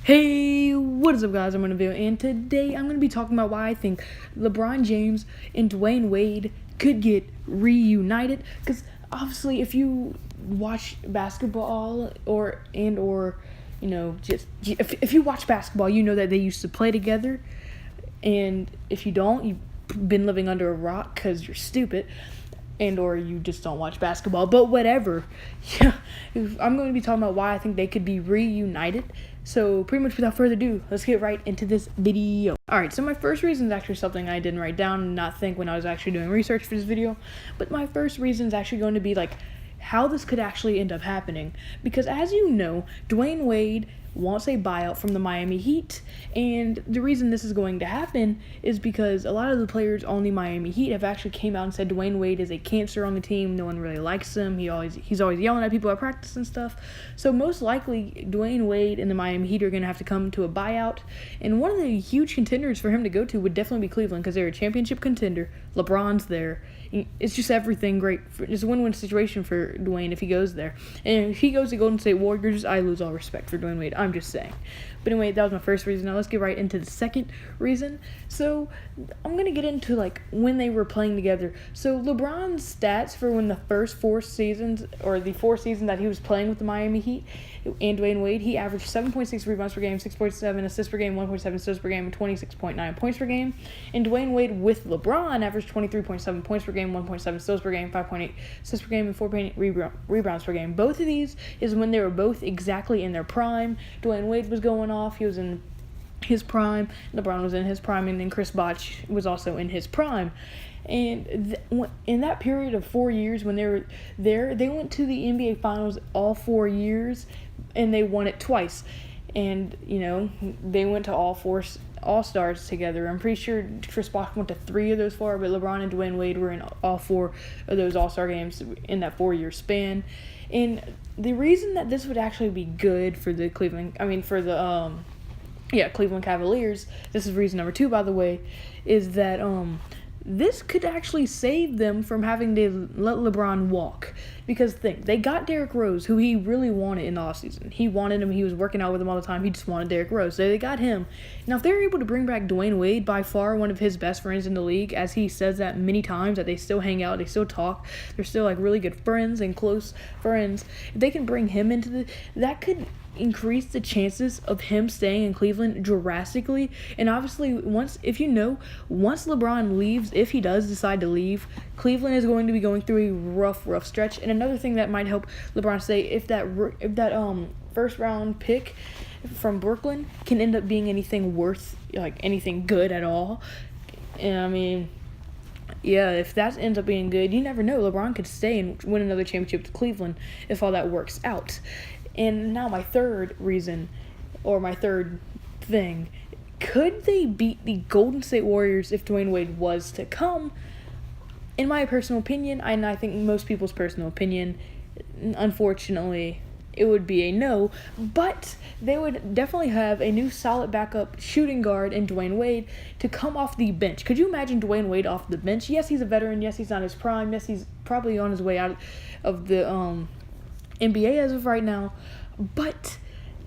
Hey, what is up, guys? I'm Video, and today I'm going to be talking about why I think LeBron James and Dwayne Wade could get reunited. Because obviously, if you watch basketball or just if you watch basketball, you know that they used to play together. And if you don't, you've been living under a rock because you're stupid. And or you just don't watch basketball, but whatever. Yeah, I'm going to be talking about why I think they could be reunited. So pretty much without further ado, let's get right into this video. Alright, so my first reason is actually something I didn't write down and not think when I was actually doing research for this video. But my first reason is actually going to be how this could actually end up happening. Because as you know, Dwayne Wade wants a buyout from the Miami Heat, and the reason this is going to happen is because a lot of the players on the Miami Heat have actually came out and said Dwayne Wade is a cancer on the team. No one really likes him. He's always yelling at people at practice and stuff. So most likely Dwayne Wade and the Miami Heat are going to have to come to a buyout, and one of the huge contenders for him to go to would definitely be Cleveland because they're a championship contender. LeBron's there. It's just everything great. It's a win-win situation for Dwayne if he goes there. And if he goes to Golden State Warriors, I lose all respect for Dwayne Wade. I'm just saying. But anyway, that was my first reason. Now let's get right into the second reason. So I'm going to get into when they were playing together. So LeBron's stats for when the first 4 seasons, or the 4 seasons that he was playing with the Miami Heat and Dwayne Wade, he averaged 7.6 rebounds per game, 6.7 assists per game, 1.7 assists per game, and 26.9 points per game. And Dwayne Wade with LeBron averaged 23.7 points per game, 1.7 steals per game, 5.8 assists per game, and 4.8 rebounds per game. Both of these is when they were both exactly in their prime. Dwayne Wade was going off. He was in his prime. LeBron was in his prime. And then Chris Bosh was also in his prime. And in that period of 4 years when they were there, they went to the NBA Finals all 4 years, and they won it twice. And, they went to all 4 All-Stars together. I'm pretty sure Chris Bosh went to 3 of those 4, but LeBron and Dwayne Wade were in all 4 of those All-Star games in that 4-year span. And the reason that this would actually be good for the Cleveland Cavaliers, this is reason number 2, by the way, is that this could actually save them from having to let LeBron walk. Because they got Derrick Rose, who he really wanted in the offseason. He wanted him. He was working out with him all the time. He just wanted Derrick Rose. So they got him. Now, if they're able to bring back Dwayne Wade, by far one of his best friends in the league, as he says that many times, that they still hang out, they still talk, they're still really good friends and close friends. If they can bring him into that could increase the chances of him staying in Cleveland drastically. And obviously, once LeBron leaves, if he does decide to leave, Cleveland is going to be going through a rough stretch. And another thing that might help LeBron stay, if that first round pick from Brooklyn can end up being anything worth, anything good at all. And if that ends up being good, you never know. LeBron could stay and win another championship to Cleveland if all that works out. And now my third reason, or my third thing, could they beat the Golden State Warriors if Dwayne Wade was to come? In my personal opinion, and I think most people's personal opinion, unfortunately, it would be a no. But they would definitely have a new solid backup shooting guard in Dwayne Wade to come off the bench. Could you imagine Dwayne Wade off the bench? Yes, he's a veteran. Yes, he's not his prime. Yes, he's probably on his way out of the NBA as of right now, but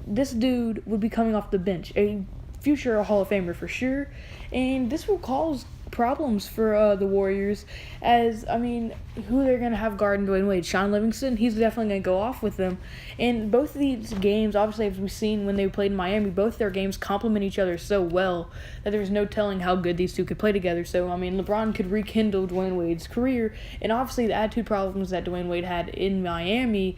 this dude would be coming off the bench, a future Hall of Famer for sure, and this will cause problems for the Warriors, as who they're gonna have guarding Dwayne Wade? Sean Livingston. He's definitely gonna go off with them. And both of these games, obviously, as we've seen when they played in Miami, both their games complement each other so well that there's no telling how good these two could play together. So LeBron could rekindle Dwayne Wade's career, and obviously the attitude problems that Dwayne Wade had in Miami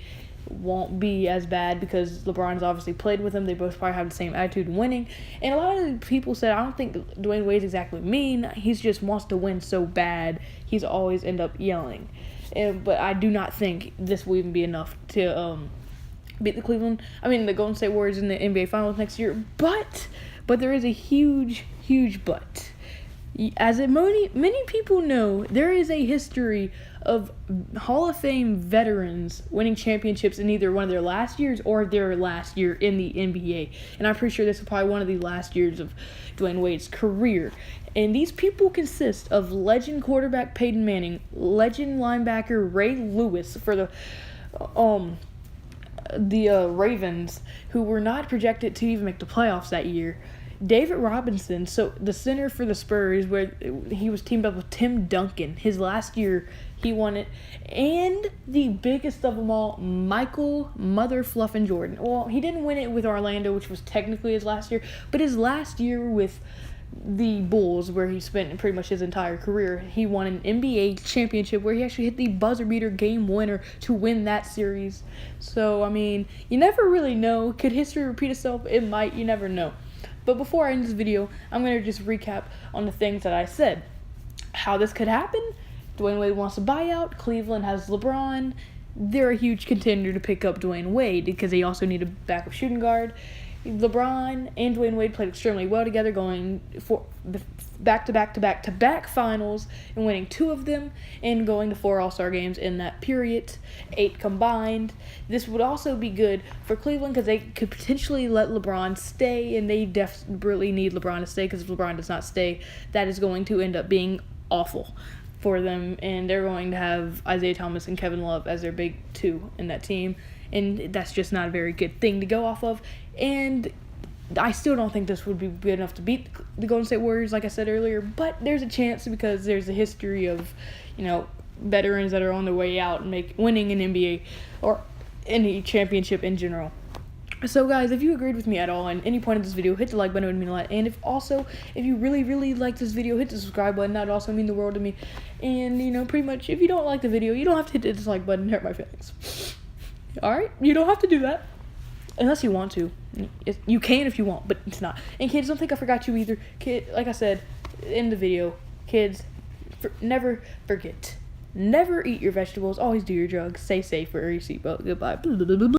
won't be as bad because LeBron's obviously played with him. They both probably have the same attitude in winning. And a lot of people said, I don't think Dwayne Wade's exactly mean. He just wants to win so bad. He's always end up yelling. But I do not think this will even be enough to beat the Golden State Warriors in the NBA Finals next year. But there is a huge but. As many people know, there is a history of Hall of Fame veterans winning championships in either one of their last years or their last year in the NBA. And I'm pretty sure this is probably one of the last years of Dwayne Wade's career. And these people consist of legend quarterback Peyton Manning, legend linebacker Ray Lewis for the the Ravens, who were not projected to even make the playoffs that year. David Robinson, so the center for the Spurs, where he was teamed up with Tim Duncan. His last year, he won it. And the biggest of them all, Michael Mother Fluffin' Jordan. Well, he didn't win it with Orlando, which was technically his last year, but his last year with the Bulls, where he spent pretty much his entire career, he won an NBA championship where he actually hit the buzzer beater game winner to win that series. So, I mean, you never really know. Could history repeat itself? It might. You never know. But before I end this video, I'm going to just recap on the things that I said. How this could happen. Dwayne Wade wants a buyout. Cleveland has LeBron. They're a huge contender to pick up Dwayne Wade because they also need a backup shooting guard. LeBron and Dwayne Wade played extremely well together, going for back-to-back finals and winning 2 of them and going to 4 All-Star games in that period, 8 combined. This would also be good for Cleveland because they could potentially let LeBron stay, and they desperately need LeBron to stay because if LeBron does not stay, that is going to end up being awful for them, and they're going to have Isaiah Thomas and Kevin Love as their big 2 in that team, and that's just not a very good thing to go off of. And I still don't think this would be good enough to beat the Golden State Warriors, like I said earlier, but there's a chance because there's a history of, veterans that are on their way out and winning an NBA or any championship in general. So guys, if you agreed with me at all in any point of this video, hit the like button. It would mean a lot. And if you really, really like this video, hit the subscribe button. That would also mean the world to me. And, pretty much, if you don't like the video, you don't have to hit the dislike button and hurt my feelings. Alright? You don't have to do that. Unless you want to. You can if you want, but it's not. And kids, don't think I forgot you either. Like I said in the video, kids, never forget. Never eat your vegetables. Always do your drugs. Stay safe. Wear your seatbelt. Goodbye.